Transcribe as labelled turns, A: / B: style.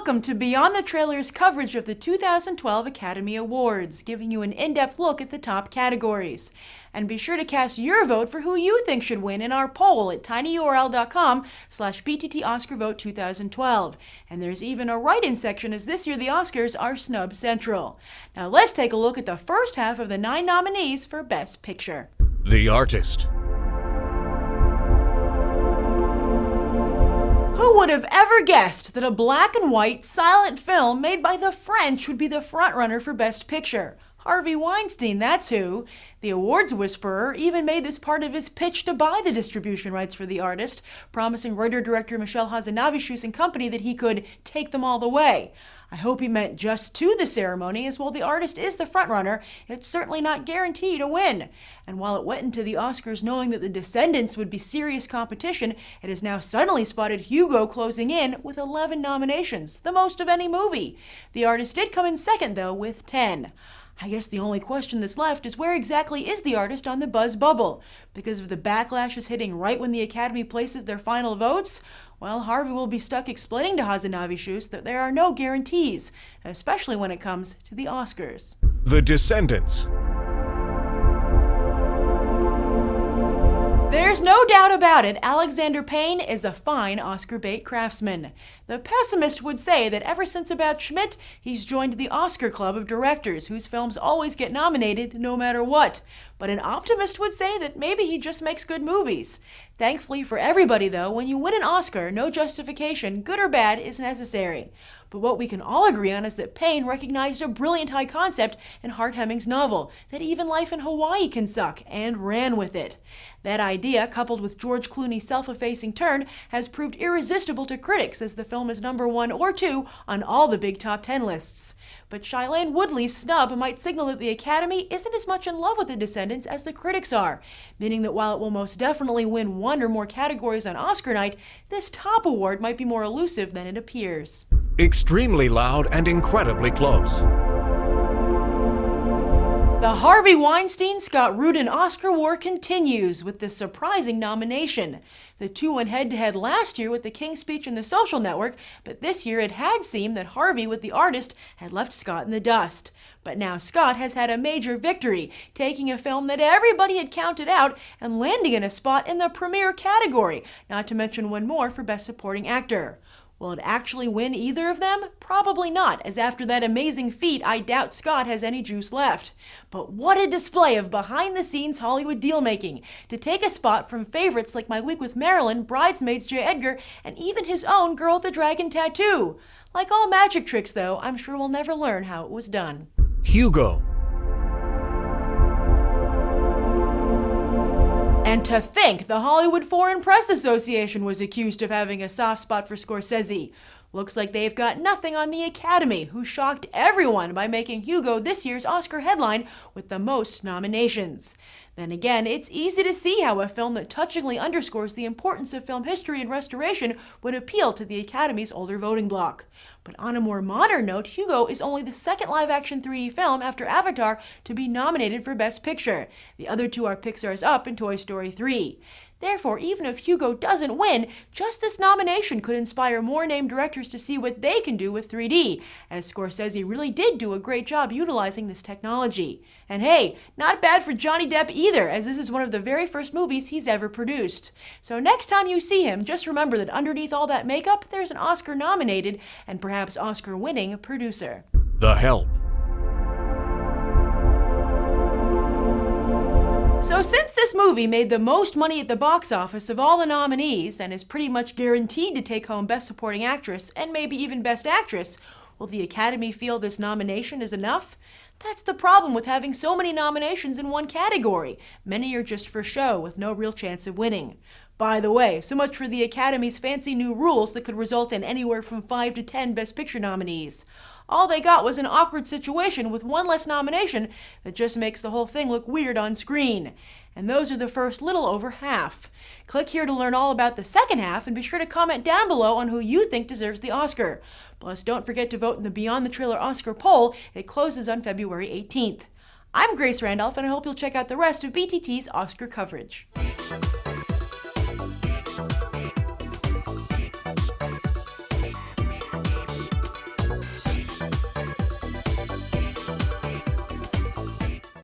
A: Welcome to Beyond the Trailers coverage of the 2012 Academy Awards, giving you an in-depth look at the top categories. And be sure to cast your vote for who you think should win in our poll at tinyurl.com/BTTOscarVote2012. And there's even a write-in section, as this year the Oscars are snub central. Now let's take a look at the first half of the 9 nominees for Best Picture.
B: The Artist.
A: Who would have ever guessed that a black and white silent film made by the French would be the frontrunner for Best Picture? Harvey Weinstein, that's who. The awards whisperer even made this part of his pitch to buy the distribution rights for The Artist, promising writer-director Michel Hazanavicius and company that he could take them all the way. I hope he meant just to the ceremony, as while The Artist is the frontrunner, it's certainly not guaranteed a win. And while it went into the Oscars knowing that The Descendants would be serious competition, it has now suddenly spotted Hugo closing in with 11 nominations, the most of any movie. The Artist did come in second, though, with 10. I guess the only question that's left is where exactly is The Artist on the buzz bubble? Because if the backlash is hitting right when the Academy places their final votes, well, Harvey will be stuck explaining to Hazanavicius that there are no guarantees, especially when it comes to the Oscars.
B: The Descendants.
A: There's no doubt about it, Alexander Payne is a fine Oscar bait craftsman. The pessimist would say that ever since About Schmidt, he's joined the Oscar club of directors whose films always get nominated no matter what. But an optimist would say that maybe he just makes good movies. Thankfully for everybody though, when you win an Oscar, no justification, good or bad, is necessary. But what we can all agree on is that Payne recognized a brilliant high concept in Hart Hemming's novel, that even life in Hawaii can suck, and ran with it. That idea, coupled with George Clooney's self-effacing turn, has proved irresistible to critics as the film is number 1 or 2 on all the big top 10 lists. But Shailene Woodley's snub might signal that the Academy isn't as much in love with The Descendants as the critics are, meaning that while it will most definitely win 1 or more categories on Oscar night, this top award might be more elusive than it appears.
B: Extremely loud and incredibly close.
A: The Harvey Weinstein-Scott Rudin Oscar war continues with this surprising nomination. The two went head-to-head last year with The King's Speech and The Social Network, but this year it had seemed that Harvey with The Artist had left Scott in the dust. But now Scott has had a major victory, taking a film that everybody had counted out and landing in a spot in the premiere category, not to mention one more for Best Supporting Actor. Will it actually win either of them? Probably not, as after that amazing feat, I doubt Scott has any juice left. But what a display of behind-the-scenes Hollywood deal-making, to take a spot from favorites like My Week with Marilyn, Bridesmaids, J. Edgar, and even his own Girl with the Dragon Tattoo. Like all magic tricks, though, I'm sure we'll never learn how it was done.
B: Hugo.
A: And to think the Hollywood Foreign Press Association was accused of having a soft spot for Scorsese. Looks like they've got nothing on the Academy, who shocked everyone by making Hugo this year's Oscar headline with the most nominations. Then again, it's easy to see how a film that touchingly underscores the importance of film history and restoration would appeal to the Academy's older voting bloc. But on a more modern note, Hugo is only the second live-action 3D film after Avatar to be nominated for Best Picture. The other two are Pixar's Up and Toy Story 3. Therefore, even if Hugo doesn't win, just this nomination could inspire more named directors to see what they can do with 3D, as Scorsese really did do a great job utilizing this technology. And hey, not bad for Johnny Depp either, as this is one of the very first movies he's ever produced. So next time you see him, just remember that underneath all that makeup, there's an Oscar-nominated and perhaps Oscar-winning producer.
B: The Help.
A: So since this movie made the most money at the box office of all the nominees and is pretty much guaranteed to take home Best Supporting Actress and maybe even Best Actress, will the Academy feel this nomination is enough? That's the problem with having so many nominations in one category. Many are just for show with no real chance of winning. By the way, so much for the Academy's fancy new rules that could result in anywhere from 5 to 10 Best Picture nominees. All they got was an awkward situation with one less nomination that just makes the whole thing look weird on screen. And those are the first little over half. Click here to learn all about the second half, and be sure to comment down below on who you think deserves the Oscar. Plus, don't forget to vote in the Beyond the Trailer Oscar poll. It closes on February 18th. I'm Grace Randolph, and I hope you'll check out the rest of BTT's Oscar coverage. Bye.